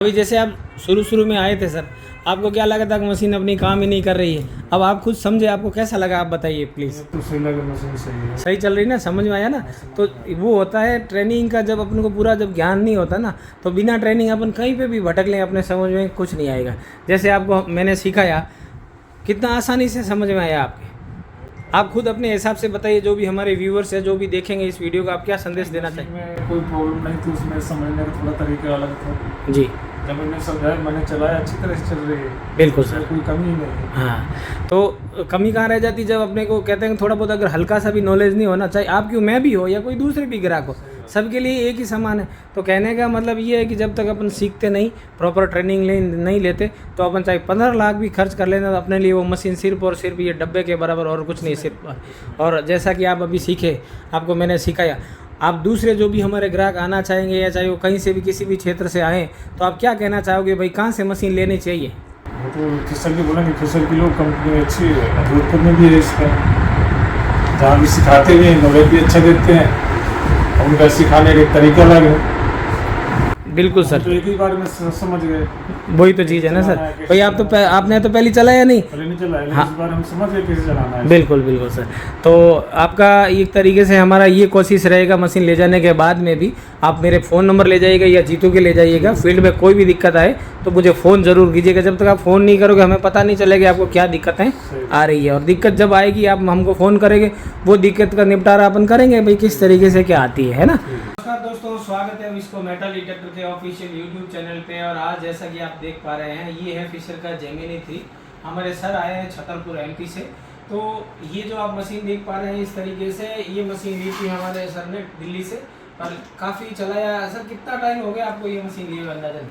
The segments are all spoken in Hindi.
अभी जैसे आप शुरू में आए थे सर, आपको क्या लगा था कि मशीन अपनी काम ही नहीं कर रही है? अब आप खुद समझे, आपको कैसा लगा आप बताइए प्लीज़। तो सही लगा, मशीन सही है। सही चल रही ना, समझ में आया ना? तो वो होता है ट्रेनिंग का, जब अपन को पूरा जब ज्ञान नहीं होता ना, तो बिना ट्रेनिंग अपन कहीं पे भी भटक लें, अपने समझ में कुछ नहीं आएगा। जैसे आपको मैंने सिखाया, कितना आसानी से समझ में आया आपके। आप खुद अपने हिसाब से बताइए, जो भी हमारे व्यूअर्स है, जो भी देखेंगे इस वीडियो का, आप क्या संदेश देना चाहिए? में कोई प्रॉब्लम नहीं थी, उसमें समझने का थोड़ा तरीका अलग था। जी जब मैंने समझाया, मैंने चलाया, अच्छी तरह से चल रही है। बिल्कुल सर, कोई कमी ही नहीं है। हाँ। तो कमी कहाँ रह जाती, जब अपने को कहते हैं थोड़ा बहुत अगर हल्का सा भी नॉलेज नहीं होना चाहिए, आप क्यों, मैं भी हो या कोई दूसरे भी ग्राहक हो, सबके लिए एक ही समान है। तो कहने का मतलब ये है कि जब तक अपन सीखते नहीं, प्रॉपर ट्रेनिंग नहीं लेते, तो अपन चाहे 15 लाख भी खर्च कर लेना, तो अपने लिए वो मशीन सिर्फ और सिर्फ ये डब्बे के बराबर और कुछ नहीं सिर्फ। और जैसा कि आप अभी सीखे, आपको मैंने सिखाया, आप दूसरे जो भी हमारे ग्राहक आना चाहेंगे, या चाहे वो कहीं से भी किसी भी क्षेत्र से आएँ, तो आप क्या कहना चाहोगे भाई, कहाँ से मशीन लेनी चाहिए? वो तो फिसल की बोला कि फिसल की लोग कंपनी अच्छी है, जोधपुर में भी है इसका। जहाँ भी सिखाते भी हैं, नॉलेज भी अच्छा देते हैं, उनका सिखाने का तरीका अलग है। बिल्कुल सर, तो एक ही बार में समझ गए। वही तो चीज़ है ना सर। भाई आप तो आपने तो पहले चलाया नहीं। पहले नहीं चलाया, हाँ। इस बार हम समझ गए कैसे चलाना है। बिल्कुल बिल्कुल सर। तो आपका एक तरीके से हमारा ये कोशिश रहेगा, मशीन ले जाने के बाद में भी आप मेरे फ़ोन नंबर ले जाइएगा या जीतू के ले जाइएगा। फील्ड में कोई भी दिक्कत आए तो मुझे फ़ोन ज़रूर कीजिएगा। जब तक आप फ़ोन नहीं करोगे, हमें पता नहीं चलेगा आपको क्या दिक्कतें आ रही है। और दिक्कत जब आएगी, आप हमको फ़ोन करेंगे, वो दिक्कत का निपटारा अपन करेंगे भाई किस तरीके से क्या आती है ना। नमस्कार दोस्तों, स्वागत है इसको मेटल डिटेक्टर के ऑफिशियल यूट्यूब चैनल पे। और आज जैसा कि आप देख पा रहे हैं, ये है फिशर का जेमिनी 3। हमारे सर आए हैं छतरपुर एमपी से। तो ये जो आप मशीन देख पा रहे हैं इस तरीके से, ये मशीन ली थी हमारे सर ने दिल्ली से, और काफ़ी चलाया। सर कितना टाइम हो गया आपको ये मशीन लिए हुए? अंदाजन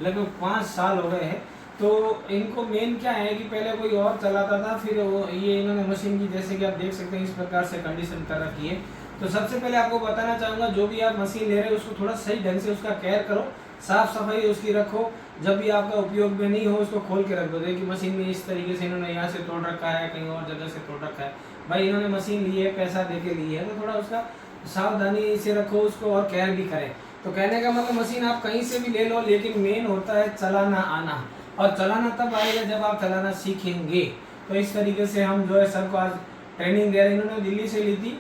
लगभग 5 साल हो गए हैं। तो इनको मेन क्या है कि पहले कोई और चलाता था, फिर वो ये इन्होंने मशीन की, जैसे कि आप देख सकते हैं इस प्रकार से कंडीशन कर रखी है। तो सबसे पहले आपको बताना चाहूँगा, जो भी आप मशीन ले रहे हो उसको थोड़ा सही ढंग से उसका केयर करो, साफ सफाई उसकी रखो। जब भी आपका उपयोग में नहीं हो, उसको खोल के रख दो। देखिए मशीन में इस तरीके से इन्होंने यहाँ से तोड़ रखा है, कहीं और जगह से तोड़ रखा है। भाई इन्होंने मशीन ली है, पैसा दे के ली है, तो थोड़ा उसका सावधानी से रखो उसको, और केयर भी करें। तो कहने का मतलब मशीन आप कहीं से भी ले लो, लेकिन मेन होता है चलाना आना। और चलाना तब आएगा जब आप चलाना सीखेंगे। तो इस तरीके से हम जो है सर को आज ट्रेनिंग दे रहे हैं। इन्होंने दिल्ली से ली थी,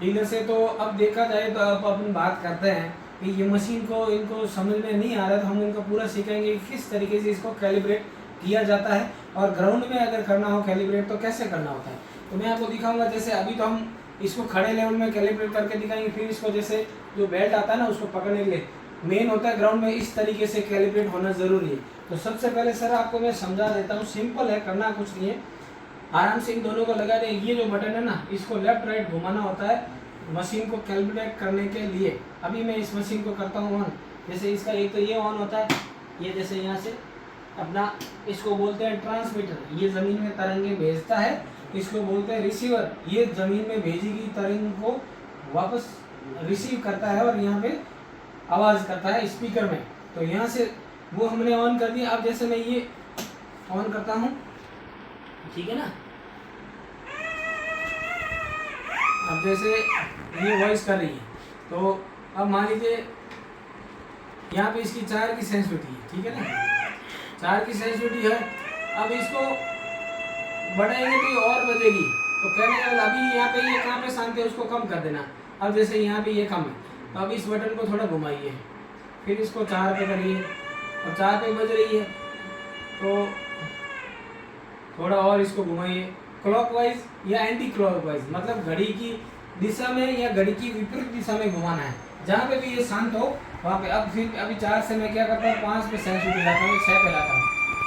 डीलर से। तो अब देखा जाए तो अब अपन बात करते हैं कि ये मशीन को इनको समझ में नहीं आ रहा, तो हम इनको पूरा सीखेंगे कि किस तरीके से इसको कैलिब्रेट किया जाता है, और ग्राउंड में अगर करना हो कैलिब्रेट तो कैसे करना होता है। तो मैं आपको दिखाऊंगा। जैसे अभी तो हम इसको खड़े लेवल में कैलिब्रेट करके दिखाएंगे, फिर इसको जैसे जो बेल्ट आता है ना उसको पकड़ने के लिए मेन होता है ग्राउंड में इस तरीके से कैलिब्रेट होना ज़रूरी है। तो सबसे पहले सर आपको मैं समझा देता हूँ, सिंपल है, करना कुछ नहीं है। आराम से इन दोनों को लगा दें। ये जो बटन है ना, इसको लेफ्ट राइट घुमाना होता है मशीन को कैलकुलेट करने के लिए। अभी मैं इस मशीन को करता हूँ ऑन। जैसे इसका एक तो ये ऑन होता है, ये जैसे यहाँ से अपना, इसको बोलते हैं ट्रांसमीटर, ये ज़मीन में तरंगे भेजता है। इसको बोलते हैं रिसीवर, ये ज़मीन में भेजी गई तरंग को वापस रिसीव करता है, और यहाँ पे आवाज़ करता है स्पीकर में। तो यहाँ से वो हमने ऑन कर दिया। अब जैसे मैं ये ऑन करता हूँ, ठीक है ना, अब जैसे ये वॉइस कर रही है, तो अब मान लीजिए यहाँ पे इसकी 4 की सेंसिटिविटी है, ठीक है ना, 4 की सेंसिटिविटी है। अब इसको बढ़ाएंगे तो ये और बजेगी। तो कहने का अभी यहाँ पे ये कहाँ पे शांति है, उसको कम कर देना। अब जैसे यहाँ पे ये कम है, तो अब इस बटन को थोड़ा घुमाइए, फिर इसको 4 पे करिए, और 4 पे बज रही है, तो थोड़ा और इसको घुमाइए क्लॉकवाइज या एंटी क्लॉकवाइज, मतलब घड़ी की दिशा में या घड़ी की विपरीत दिशा में घुमाना है, जहाँ पे भी ये शांत हो वहाँ पे। अब फिर अभी 4 से मैं क्या करता हूँ, 5 पे सेंसिटिविटी लाता हूँ, 6 पे लाता हूँ,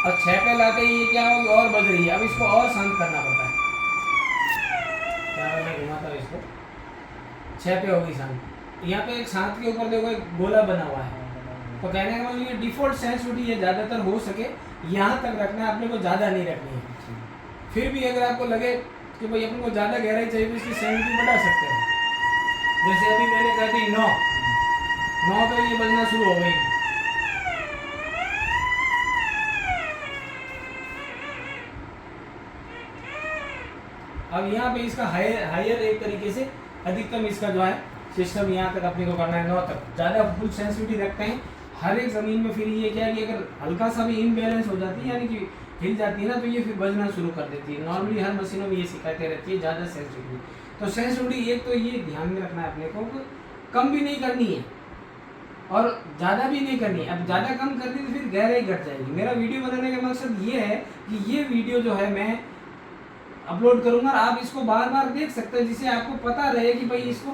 और 6 पे लाते ही ये क्या होगी, और बज रही है। अब इसको और शांत करना पड़ता है। क्या मैं घुमाता हूँ इसको, 6 पे होगी शांत। यहाँ पे एक 7 के ऊपर देखो एक गोला बना हुआ है। तो कहने का मतलब ये डिफॉल्ट सेंसिटिविटी है, ज़्यादातर हो सके यहाँ तक रखना है, अपने को ज़्यादा नहीं रखनी है। फिर भी अगर आपको लगे कि भाई अपन को ज़्यादा गहराई चाहिए, तो इसकी सेंसिटिविटी बढ़ा सकते हैं। जैसे अभी मैंने कहा थी 9 पे ये बजना शुरू हो गई। अब यहाँ पे इसका हायर एक तरीके से अधिकतम इसका जो है सिस्टम यहाँ तक अपने को करना है 9 तक। ज़्यादा फुल सेंसिटिविटी रखते हैं हर एक ज़मीन में फिर ये क्या है कि अगर हल्का सा भी इम्बैलेंस हो जाती है, यानी कि हिल जाती है ना, तो ये फिर बजना शुरू कर देती है। नॉर्मली हर मशीनों में ये शिकायतें रहती है, ज़्यादा सेंसिटिविटी। तो सेंसिटिविटी एक तो ये ध्यान में रखना है अपने को कि कम भी नहीं करनी है और ज़्यादा भी नहीं करनी है। अब ज़्यादा कम कर दी तो फिर गहराई घट जाएगी। मेरा वीडियो बनाने का मकसद ये है कि ये वीडियो जो है मैं अपलोड करूँगा और आप इसको बार बार देख सकते हैं, जिससे आपको पता रहे कि भाई इसको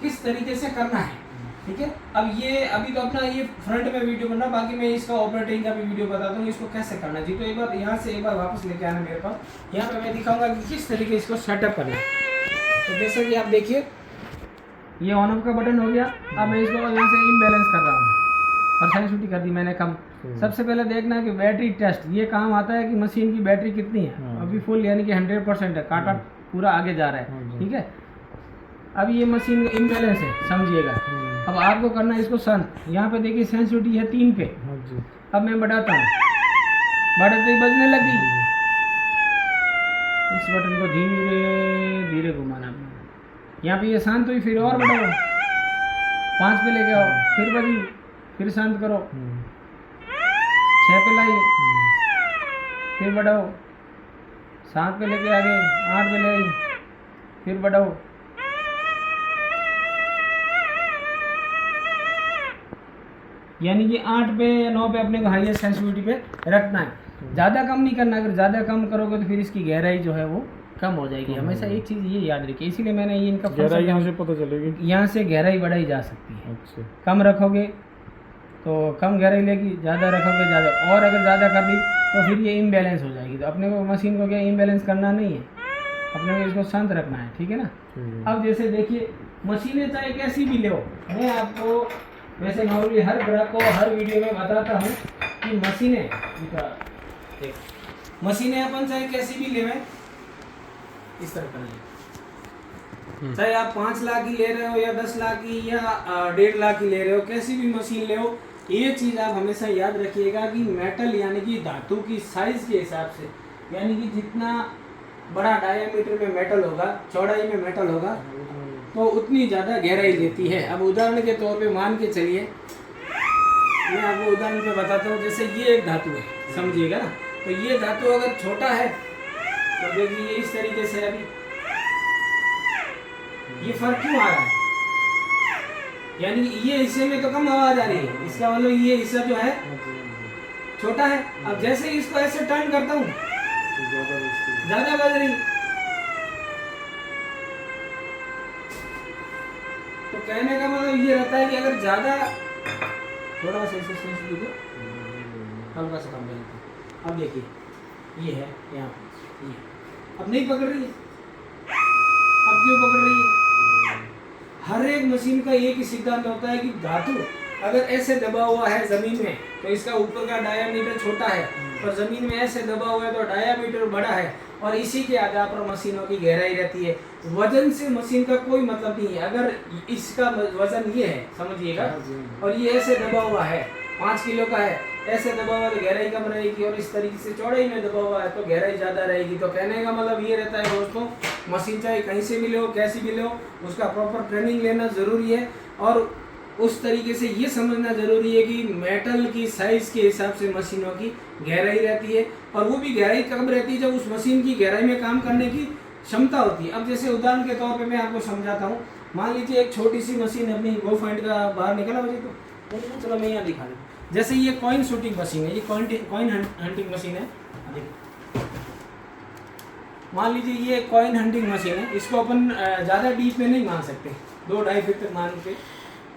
किस तरीके से करना है। ठीक है, अब ये अभी तो अपना ये फ्रंट में वीडियो बन रहा, बाकी मैं इसका ऑपरेटिंग का भी वीडियो बता दूँगा इसको कैसे करना है। जी, तो एक बार यहाँ से एक बार वापस लेके आना मेरे पास। यहाँ पे मैं दिखाऊंगा कि किस तरीके इसको सेटअप करना है। तो जैसे कि आप देखिए, ये ऑन ऑफ का बटन हो गया। अब मैं इसको यहाँ से इम्बैलेंस कर रहा हूँ और सेंसिटिविटी कर दी मैंने कम। सबसे पहले देखना है कि बैटरी टेस्ट, ये काम आता है कि मशीन की बैटरी कितनी है। अभी फुल यानी कि 100% है, कांटा पूरा आगे जा रहा है। ठीक है, अब ये मशीन इम्बैलेंस है, समझिएगा। अब आपको करना है इसको सन, यहाँ पे देखिए सेंसिटिविटी है 3 पे। अब मैं बढ़ाता हूँ, बढ़ाते ही बजने लगी। इस बटन को धीरे धीरे घुमाना। यहाँ पे ये शांत हुई, फिर और बढ़ाओ, 5 पे लेके आओ, फिर बजी, फिर शांत करो, 6 पे लाई, फिर बढ़ाओ, 7 पे लेके आगे, 8 पे ले आई, फिर बढ़ाओ, यानी कि 8 पे या 9 पे अपने को हाईएस्ट सेंसिटिविटी पे रखना है। ज़्यादा कम नहीं करना, अगर ज़्यादा कम करोगे तो फिर इसकी गहराई जो है वो कम हो जाएगी। हमेशा एक चीज़ ये याद रखिए, इसीलिए मैंने ये इनका गहराई यहाँ से पता चलेगी, यहाँ से गहराई बढ़ाई जा सकती है। अच्छा, कम रखोगे तो कम गहराई लेगी, ज़्यादा रखोगे ज़्यादा, और अगर ज़्यादा कर दी तो फिर ये इम्बैलेंस हो जाएगी। तो अपने को मशीन को क्या इम्बैलेंस करना नहीं है, अपने को इसको शांत रखना है। ठीक है ना। अब जैसे देखिए, मशीनें चाहे कैसी भी ले, मैं आपको वैसे नॉर्मली हर ग्राहक को हर वीडियो में बताता हूँ कि मशीनें अपन चाहे कैसी भी ले, इस तरह करनी, चाहे आप 5 लाख की ले रहे हो या 10 लाख की या 1.5 लाख की ले रहे हो, कैसी भी मशीन ले हो, ये चीज़ आप हमेशा याद रखिएगा कि मेटल यानी कि धातु की साइज के हिसाब से, यानी कि जितना बड़ा डायमीटर में मेटल होगा, चौड़ाई में मेटल होगा, तो उतनी ज़्यादा गहराई लेती है। अब उदाहरण के तौर पे मान के चलिए, मैं आपको उदाहरण पे बताता हूँ। जैसे ये एक धातु है, समझिएगा ना, तो ये धातु अगर छोटा है तो देखिए ये इस तरीके से, अभी ये फर्क क्यों आ रहा है, यानी ये हिस्से में तो कम आवाज आ रही है, इसका मतलब ये हिस्सा जो है छोटा है। अब जैसे इसको ऐसे टर्न करता हूँ, ज्यादा बज रही। तो कहने का मतलब ये रहता है कि अगर ज्यादा, थोड़ा सा हल्का सा कम कर। अब देखिए ये है यहाँ पे, ये अब नहीं पकड़ रही है। अब क्यों पकड़ रही है? हर एक मशीन का एक ही सिद्धांत होता है कि धातु अगर ऐसे दबा हुआ है जमीन में तो इसका ऊपर का डायामीटर छोटा है, और जमीन में ऐसे दबा हुआ है तो डायामीटर बड़ा है, और इसी के आधार पर मशीनों की गहराई रहती है। वजन से मशीन का कोई मतलब नहीं है। अगर इसका वजन ये है, समझिएगा, और ये ऐसे दबा हुआ है, 5 किलो का है, ऐसे दबा हुआ तो गहराई कम रहेगी, और इस तरीके से चौड़ाई में दबा हुआ है तो गहराई ज़्यादा रहेगी। तो कहने का मतलब ये रहता है दोस्तों, मशीन चाहे कहीं से भी लो, कैसी भी लो, उसका प्रॉपर ट्रेनिंग लेना ज़रूरी है, और उस तरीके से ये समझना ज़रूरी है कि मेटल की साइज़ के हिसाब से मशीनों की गहराई रहती है, और वो भी गहराई कब रहती है जब उस मशीन की गहराई में काम करने की क्षमता होती है। अब जैसे उदाहरण के तौर पे मैं आपको समझाता हूँ। मान लीजिए एक छोटी सी मशीन अपनी गो पॉइंट का बाहर निकला मुझे, तो चलो मैं यहाँ दिखा दूँ। जैसे ये कॉइन शूटिंग मशीन है, ये कॉइन हंटिंग मशीन है। मान लीजिए ये कॉइन हंटिंग मशीन है, इसको अपन ज़्यादा डीप में नहीं मान सकते, 2-2.5 फीट तक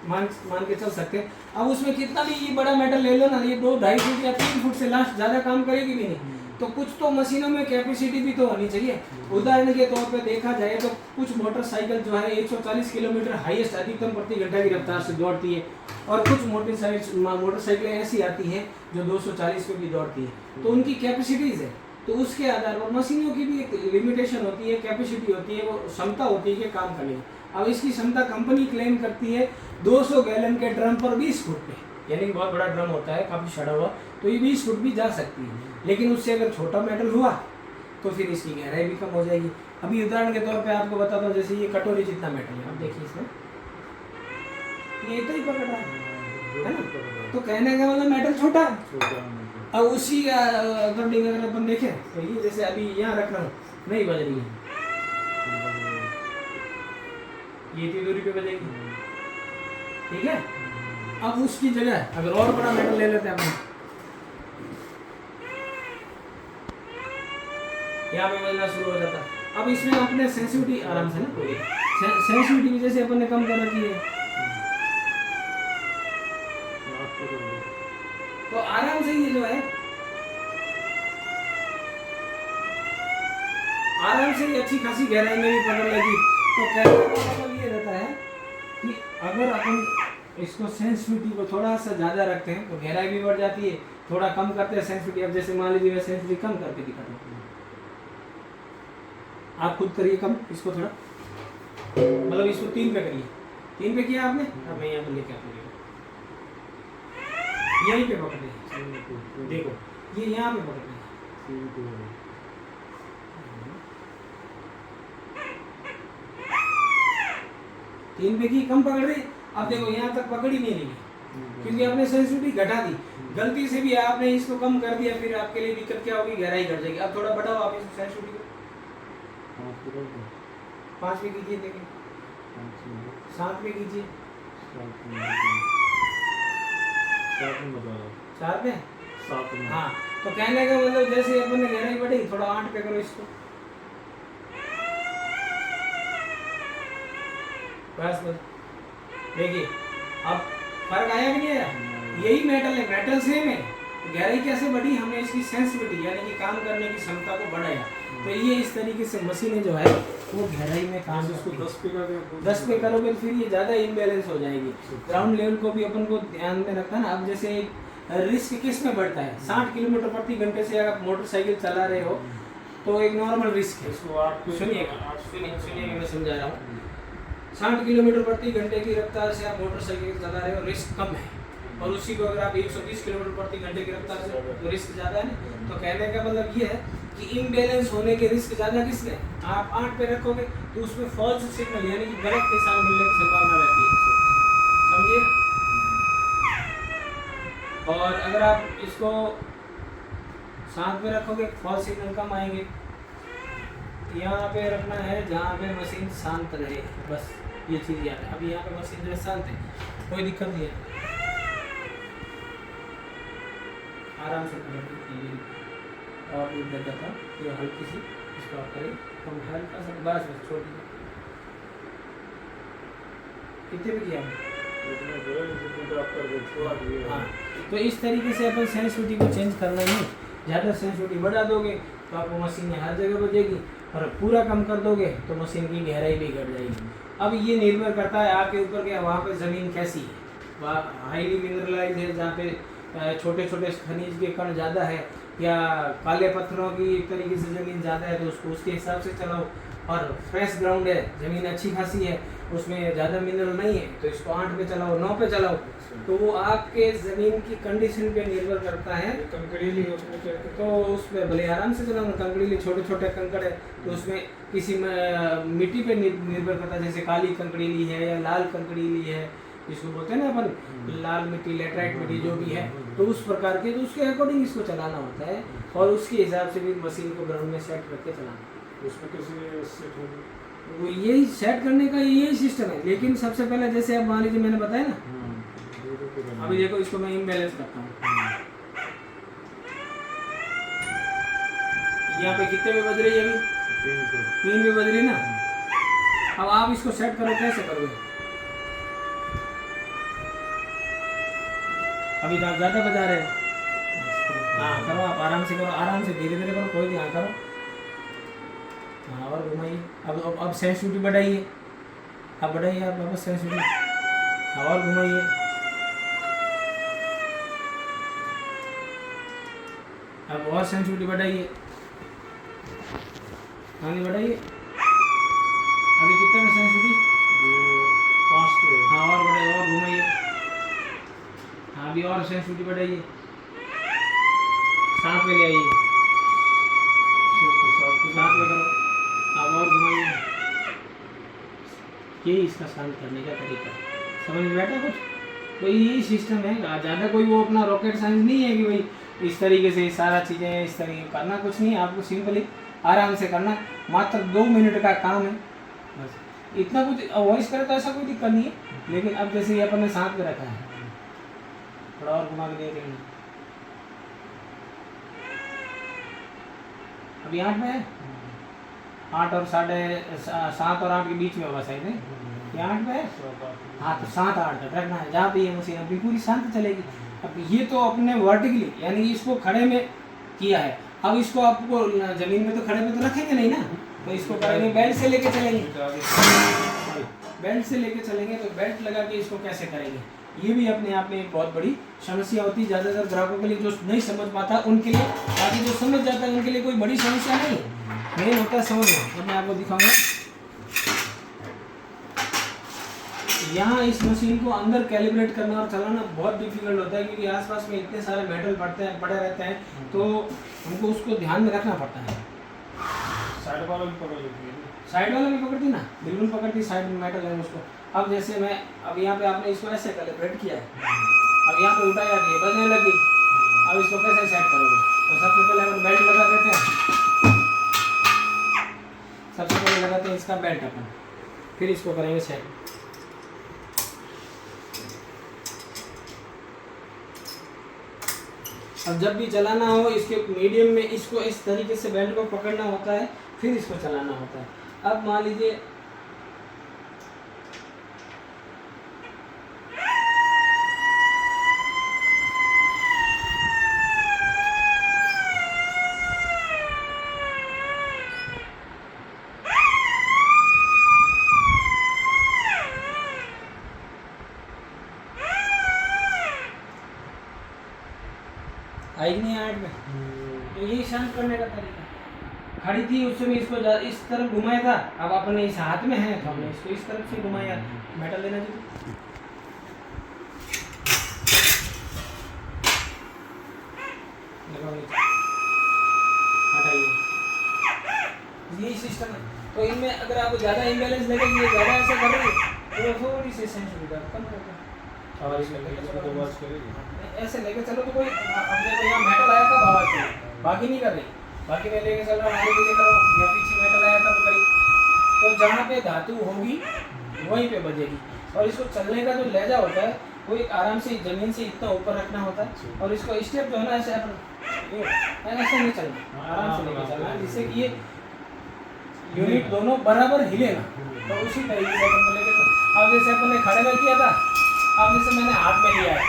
मान के चल सकते हैं। अब उसमें कितना भी ये बड़ा मेटल ले लो ना, ये 2-2.5 फुट या 3 फुट से लास्ट ज़्यादा काम करेगी भी नहीं। तो कुछ तो मशीनों में कैपेसिटी भी तो होनी चाहिए। उदाहरण के तौर पे देखा जाए तो कुछ मोटरसाइकिल जो है 140 किलोमीटर हाईएस्ट अधिकतम प्रति घंटा की रफ्तार से दौड़ती है, और कुछ मोटरसाइकिलें ऐसी आती हैं जो 240 पे भी दौड़ती है। तो उनकी कैपेसिटीज़ है, तो उसके आधार पर मशीनों की भी एक लिमिटेशन होती है, कैपेसिटी होती है, वो क्षमता होती है कि काम करने की। अब इसकी क्षमता कंपनी क्लेम करती है 200 गैलन के ड्रम पर 20 फुट पे, यानी बहुत बड़ा ड्रम होता है, काफ़ी सड़ा हुआ, तो ये 20 फुट भी जा सकती है। लेकिन उससे अगर छोटा मेटल हुआ तो फिर इसकी गहराई भी कम हो जाएगी। अभी उदाहरण के तौर पे आपको बताता हूँ, जैसे ये कटोरी जितना मेटल है, अब देखिए इसमें ये इतना ही पकड़ रहा है ना, तो कहने का मतलब मेटल छोटा है। छोटा है। अब उसी अकॉर्डिंग अगर अपन देखें तो ये जैसे अभी यहाँ रख रहा हूँ नहीं बज रही है, ये इतनी दूरी पे बजेगी, ठीक है। अब उसकी जगह अगर और बड़ा मेटल ले लेते हैं अपन, यहाँ पे बजना शुरू हो जाता है। अब इसमें अपने सेंसिटिविटी आराम से ना कोई सेंसिटिविटी भी जैसे अपन ने कम कर रखी है, तो आराम से ये जो है आराम से ये अच्छी खासी गहराई में भी पकड़ लेगी। तो कहने का मतलब ये रहता है कि अगर अपन इसको सेंसिटिविटी को थोड़ा सा ज़्यादा रखते हैं तो गहराई भी बढ़ जाती है, थोड़ा कम करते हैं सेंसिटिविटी। अब जैसे मान लीजिए मैं सेंसिटिविटी कम करके दिखाता हूँ, आप खुद करिए कम इसको थोड़ा, मतलब इसको 3 पे करिए, 3 पे किया आपने, अब मैं यहाँ पे लेके आता हूँ, यहीं पे पकड़ लीजिए, देखो ये यहाँ पे पकड़ लीजिए, 3 पे की कम पकड़ रही। अब देखो यहाँ तक पकड़ ही नहीं रही क्योंकि आपने सेंसिटिविटी घटा दी, गलती से भी आपने इसको कम कर दिया, फिर आपके लिए दिक्कत क्या होगी, गहराई घट जाएगी। अब थोड़ा बढ़ाओ आप इसको सेंसिटिविटी को 5 पे कीजिए, देखिए 7 पे कीजिए, 4 पे, हाँ। तो कहने का मतलब जैसे अपन ने गहराई बढ़ी थोड़ा 8 पे करो इसको, बस बस देखिए अब फर्क आया कि नहीं आया। यही मेटल है, मेटल सेम है, गहराई कैसे बढ़ी, हमने इसकी सेंसिटिविटी यानी कि काम करने की क्षमता को बढ़ाया। तो ये इस तरीके से मशीनें जो है वो गहराई में काम इसको 10 पे करोगे फिर ये ज़्यादा इम्बैलेंस हो जाएगी। ग्राउंड लेवल को भी अपन को ध्यान में रखना है ना। अब जैसे रिस्क किस में बढ़ता है, 60 किलोमीटर प्रति घंटे से अगर मोटरसाइकिल चला रहे हो तो एक नॉर्मल रिस्क है। सुनिए मैं समझा रहा हूँ, 60 किलोमीटर प्रति घंटे की रफ्तार से आप मोटरसाइकिल चला रहे हो, रिस्क कम है। और उसी को अगर आप 120 किलोमीटर प्रति घंटे की रफ्तार से, तो रिस्क ज़्यादा है। तो कहने का मतलब ये है कि इम्बैलेंस होने के रिस्क ज़्यादा किसके, आप 8 पे रखोगे तो उसमें फॉल्स सिग्नल यानी कि गलत निशान मिलने की संभावना रहती है, समझिए। और अगर आप इसको 7 पे रखोगे फॉल्स सिग्नल कम आएंगे। यहाँ पे रखना है जहाँ पे मशीन शांत रहे, बस ये चीज़ याद है। अभी यहाँ पे मशीन जो है शांत है, कोई दिक्कत नहीं है, आराम से करें। और दूर तक जाता ये हल्की सी इसको आप करें, हम हल्का सा बस बस छोड़ दीजिए। कितने भी किया हाँ। तो इस तरीके से अपन सेंसिटिविटी को चेंज करना नहीं, ज़्यादा सेंसिटिविटी बढ़ा दोगे तो आपको मशीन हर जगह बजेगी, और पूरा कम कर दोगे तो मशीन की गहराई भी घट जाएगी। अब ये निर्भर करता है आपके ऊपर कि वहाँ पे ज़मीन कैसी है, वहाँ हाईली मिनरलाइज है जहाँ पे छोटे छोटे खनिज के कण ज़्यादा है, या काले पत्थरों की एक तरीके से ज़मीन ज़्यादा है तो उसको उसके हिसाब से चलाओ। और फ्रेश ग्राउंड है, ज़मीन अच्छी खासी है, उसमें ज़्यादा मिनरल नहीं है तो इसको 8 पे चलाओ, 9 पे चलाओ। तो वो आपके ज़मीन की कंडीशन पे निर्भर करता है। कंकड़ीली तो उसमें भले आराम से चलाओ, कंकड़ीली छोटे छोटे कंकड़ है तो उसमें किसी मिट्टी पे निर्भर करता है, जैसे काली कंकड़ीली है या लाल कंकड़ीली है जिसको बोलते हैं ना अपन लाल मिट्टी, लेटराइट मिट्टी जो भी है, तो उस प्रकार के तो उसके अकॉर्डिंग इसको चलाना होता है और उसके हिसाब से भी मशीन को ग्राउंड में सेट करके चलाना। उसमें कैसे सेट होगी, वो यही सेट करने का यही सिस्टम है। लेकिन सबसे पहले जैसे आप मान लीजिए मैंने बताया ना, अभी देखो इसको मैं इम्बैलेंस करता हूँ, यहाँ पे कितने पे बज रही है, अभी 3 पे बज रही ना। अब आप इसको सेट करो, कैसे करोगे, अभी तो आप ज़्यादा बजा रहे हैं। हाँ करो, आप आराम से करो, आराम से धीरे धीरे करो, कोई ध्यान करो। हाँ और घुमाइए, अब सेंसिटिविटी बढ़ाइए, अब बढ़ाइए आप वापस सेंसिटिविटी, हाँ और घुमाइए, अब और सेंसिटिविटी बढ़ाइए, आगे बढ़ाइए। अभी कितने में सेंसिटिविटी, 5 पे। हाँ और बढ़ाइए और घुमाइए, हाँ अभी और सेंसिटिविटी बढ़ाइए, 7 पे ले आइए, 7 पे करो, अब और घुमाइए। यही इसका शांत करने का तरीका है। समझ में बैठा कुछ? तो यही सिस्टम है। ज़्यादा कोई वो अपना रॉकेट साइंस नहीं है कि भाई इस तरीके से सारा चीज़ें इस तरीके करना कुछ नहीं है, आपको सिंपली आराम से करना, मात्र 2 मिनट का काम है बस। इतना कुछ वॉइस करे तो ऐसा कोई दिक्कत नहीं है, लेकिन अब जैसे ये अपन ने साथ में रखा है, थोड़ा और घुमा के देख लेना। अभी 8 में है, 8 और 7:30 और 8 के बीच में होगा शायद है, ये 8 में है। हाँ, तो 7-8 तक रखना है जहाँ पे ये मशीन अपनी पूरी शांत चलेगी। अब ये तो अपने वर्टिकली यानी इसको खड़े में किया है, अब इसको आपको जमीन में तो खड़े में तो रखेंगे नहीं ना, तो इसको करेंगे बेल्ट से लेके चलेंगे, बेल्ट से लेके चलेंगे। तो बेल्ट लगा के इसको कैसे करेंगे, ये भी अपने आप में एक बहुत बड़ी समस्या होती है ज़्यादातर ग्राहकों के लिए, जो नहीं समझ पाता उनके लिए। बाकी जो समझ जाता है उनके लिए कोई बड़ी समस्या नहीं है, मेन होता है समझना। तो मैं आपको दिखाऊंगा यहाँ इस मशीन को अंदर कैलिब्रेट करना और चलाना बहुत डिफिकल्ट होता है, क्योंकि आसपास में इतने सारे मेटल पड़े रहते हैं, तो हमको उसको ध्यान में रखना पड़ता है। साइड वाला भी पकड़ लेती है, साइड वाला भी पकड़ती ना, बिल्कुल पकड़ती, साइड में मेटल है उसको। अब जैसे मैं अब यहाँ पे आपने इसको ऐसे कैलिब्रेट किया है, अब यहाँ पे उठाया जाती है, बजने लगी, अब इसको कैसे सेट करोगे? तो सबसे पहले अपन बेल्ट लगा देते हैं, सबसे पहले लगाते हैं इसका बेल्ट अपन, फिर इसको करेंगे सेट। अब जब भी चलाना हो इसके मीडियम में इसको इस तरीके से बेल्ट को पकड़ना होता है, फिर इसको चलाना होता है। अब मान लीजिए आई नहीं 8 में, तो यही शांत करने का तरीका। खड़ी थी उस समय इसको इस तरफ घुमाया था, अब अपने इस हाथ में है तो हमने इसको इस तरफ से घुमाया। मेटल लेना चाहिए, हटाइए, यही सिस्टम है। तो इनमें अगर आप ज़्यादा इम्बैलेंस लगेगी, ज़्यादा ऐसे करोगे तो थोड़ी सी सेंसिटिविटी कम करता है। और इसमें ऐसे लेके चलो तो कोई अपने को यहाँ मेटल आया था आवाज से, बाकी नहीं कर रही, बाकी मैं लेके चल रहा हूँ, आगे पीछे करो, या पीछे मेटल आया था तो करी। तो जहाँ पे धातु होगी वहीं पे बजेगी। और इसको चलने का जो लहजा होता है वो एक आराम से जमीन से इतना ऊपर रखना होता है, और इसको स्टेप जो है ना ऐसे ऐसे नहीं चलना, आराम से लेके चलना, जिससे कि ये यूनिट दोनों बराबर हिले ना। तो उसी तरीके से अपन को लेके अब जैसे अपन ने खड़े में किया था, अब जैसे मैंने हाथ में लिया है,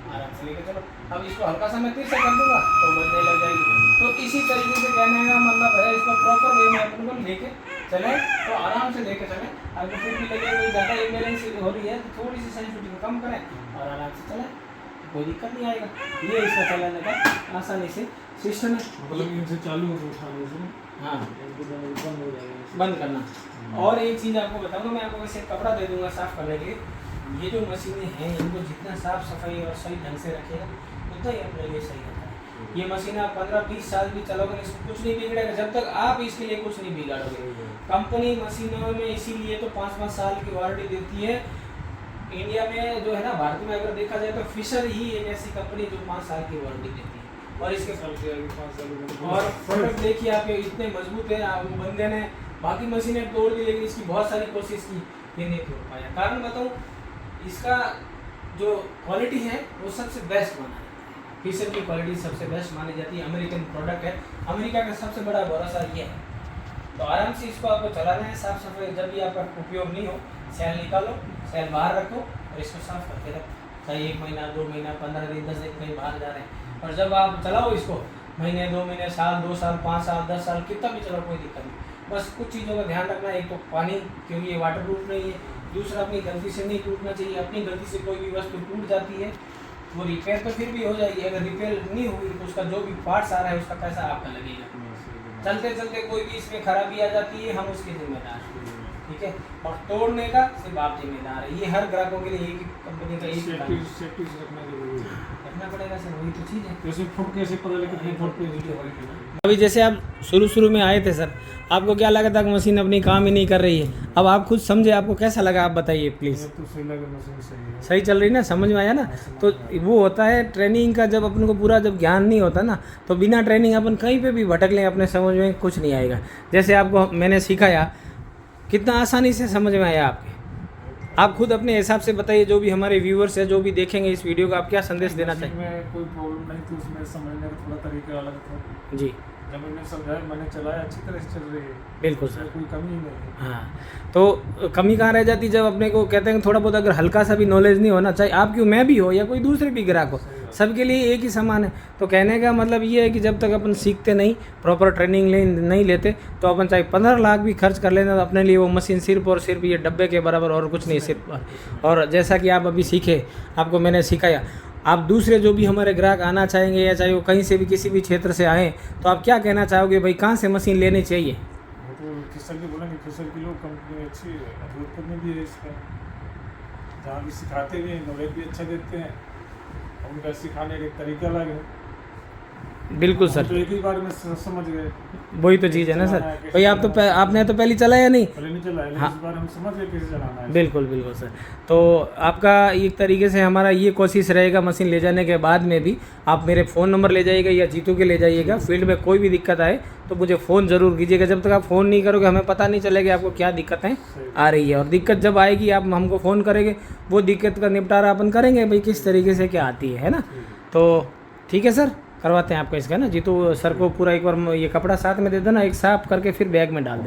आराम से लेके चलो। अब इसको हल्का सा मैं तीर से कर दूंगा तो बजने लग जाएगी। तो इसी तरीके से कहने का मतलब है, इसको प्रॉपर वे में अपन को लेके चले तो आराम से लेके चले। अगर फिर भी लगे कोई ज़्यादा इम्बैलेंस हो रही है तो थोड़ी सी सेंसिटिविटी को कम करें और आराम से चलें, कोई दिक्कत नहीं आएगा। ये इसका चलाने का आसानी से सिस्टम है। मतलब इनसे चालू हो तो हाँ, बंद हो जाएगा, बंद करना। और एक चीज़ आपको बताऊंगा, मैं आपको वैसे कपड़ा दे दूंगा साफ़ करने के लिए। ये जो मशीनें हैं इनको जितना साफ़ सफाई और सही ढंग से रखेगा उतना ही अपने लिए सही रहता है। ये मशीन आप 15-20 साल भी चलोगे इसको कुछ नहीं बिगड़ेगा, जब तक आप इसके लिए कुछ नहीं बिगाड़ोगे। कंपनी मशीनों में इसीलिए तो 5-5 साल की वारंटी देती है। इंडिया में जो है ना, भारत में अगर देखा जाए तो फिशर ही एक ऐसी कंपनी जो 5 साल की वारंटी देती है। और इसके और प्रोडक्ट देखिए आप, इतने मजबूत है। वो बंदे ने बाकी मशीनें तोड़ दी लेकिन इसकी बहुत सारी कोशिश की, ये नहीं तोड़ पाया। कारण बताऊँ, इसका जो क्वालिटी है वो सबसे बेस्ट माना जाता है। फिशर की क्वालिटी सबसे बेस्ट मानी जाती है। अमेरिकन प्रोडक्ट है, अमेरिका का सबसे बड़ा भरोसा ये है। तो आराम से इसको आपको चलाना है, साफ सफाई। जब भी आपका उपयोग नहीं हो, सेल निकालो, सेल बाहर रखो और इसको साफ करके रखो। चाहे 1 महीना, 2 महीना, 15 दिन, 10 दिन कहीं बाहर जा रहे हैं, और जब आप चलाओ इसको महीने, 2 महीने, साल, 2 साल, 5 साल, 10 साल, कितना भी चलो कोई दिक्कत नहीं। बस कुछ चीज़ों का ध्यान रखना है। एक तो पानी, क्योंकि ये वाटर प्रूफ नहीं है। दूसरा, अपनी गलती से नहीं टूटना चाहिए। अपनी गलती से कोई भी वस्तु टूट जाती है वो रिपेयर तो फिर भी हो जाएगी, अगर रिपेयर नहीं हुई तो उसका जो भी पार्ट्स आ रहा है उसका पैसा आपका लगेगा। चलते चलते कोई भी इसमें खराबी आ जाती है, हम उसके जिम्मेदार हैं। ठीक है, और तोड़ने का सिर्फ आप जिम्मेदार है। ये हर ग्राहकों के लिए एक ही कंपनी का एक ही काम है। सेफ्टी से रखना जरूरी है। रखना पड़ेगा सर, वही तो चीज़ है। जैसे फुट कैसे पता लगे कितने फुट पे वीडियो होगी ना। अभी जैसे आप शुरू में आए थे सर, आपको क्या लगा था कि मशीन अपनी काम ही नहीं कर रही है, अब आप खुद समझे, आपको कैसा लगा आप बताइए प्लीज़। ये तो सही लगा, मशीन सही है। सही चल रही ना, समझ में आया ना। तो वो होता है ट्रेनिंग का, जब अपन को पूरा जब ज्ञान नहीं होता ना, तो बिना ट्रेनिंग अपन कहीं पे भी भटक लें, अपने समझ में कुछ नहीं आएगा। जैसे आपको मैंने सिखाया, कितना आसानी से समझ में आया आपके। आप खुद अपने हिसाब से बताइए, जो भी हमारे व्यूअर्स हैं, जो भी देखेंगे इस वीडियो का, आप क्या संदेश देना मशीन चाहिए। में कोई प्रॉब्लम नहीं थी, उसमें समझने का थोड़ा तरीका अलग था। जी जब मैंने समझाया, मैंने चलाया, अच्छी तरह से चल रही है, बिल्कुल उसमें सर। कोई कमी ही नहीं है। हाँ, तो कमी कहाँ रह जाती, जब अपने को कहते हैं थोड़ा बहुत अगर हल्का सा भी नॉलेज नहीं होना चाहिए, आप क्यों, मैं भी हो या कोई दूसरे भी ग्राहक हो, सबके लिए एक ही समान है। तो कहने का मतलब ये है कि जब तक अपन सीखते नहीं, प्रॉपर ट्रेनिंग नहीं लेते, तो अपन चाहे 15 लाख भी खर्च कर लेना, तो अपने लिए वो मशीन सिर्फ और सिर्फ ये डब्बे के बराबर और कुछ नहीं सिर्फ। और जैसा कि आप अभी सीखे, आपको मैंने सिखाया, आप दूसरे जो भी हमारे ग्राहक आना चाहेंगे, या चाहे वो कहीं से भी किसी भी क्षेत्र से आएँ, तो आप क्या कहना चाहोगे भाई, कहाँ से मशीन लेनी चाहिए। वो तो फिसल की बोलेंगे, फिसल की लोग कंपनी अच्छी है, जोधपुर में भी है इसका, जहाँ भी सिखाते भी हैं, नॉलेज भी अच्छा देते हैं, और उनका सिखाने का एक तरीका अलग है। बिल्कुल हम सर, तो एक ही बार में समझ गए, वही तो चीज़ है ना सर। भाई आप तो आपने तो पहले चलाया नहीं। पहले नहीं चलाया, लेकिन हाँ। इस बार हम समझ गए कैसे चलाना है। बिल्कुल बिल्कुल सर। तो आपका एक तरीके से हमारा ये कोशिश रहेगा, मशीन ले जाने के बाद में भी आप मेरे फ़ोन नंबर ले जाइएगा या जीतू के ले जाइएगा। फील्ड में कोई भी दिक्कत आए तो मुझे फ़ोन ज़रूर कीजिएगा। जब तक आप फ़ोन नहीं करोगे, हमें पता नहीं चलेगा आपको क्या दिक्कतें आ रही है, और दिक्कत जब आएगी आप हमको फ़ोन करेंगे, वो दिक्कत का निपटारा अपन करेंगे भाई किस तरीके से क्या आती है ना। तो ठीक है सर, करवाते हैं आपका इसका ना। जीतू सर को पूरा एक बार ये कपड़ा साथ में दे देना, एक साफ करके फिर बैग में डाल देना।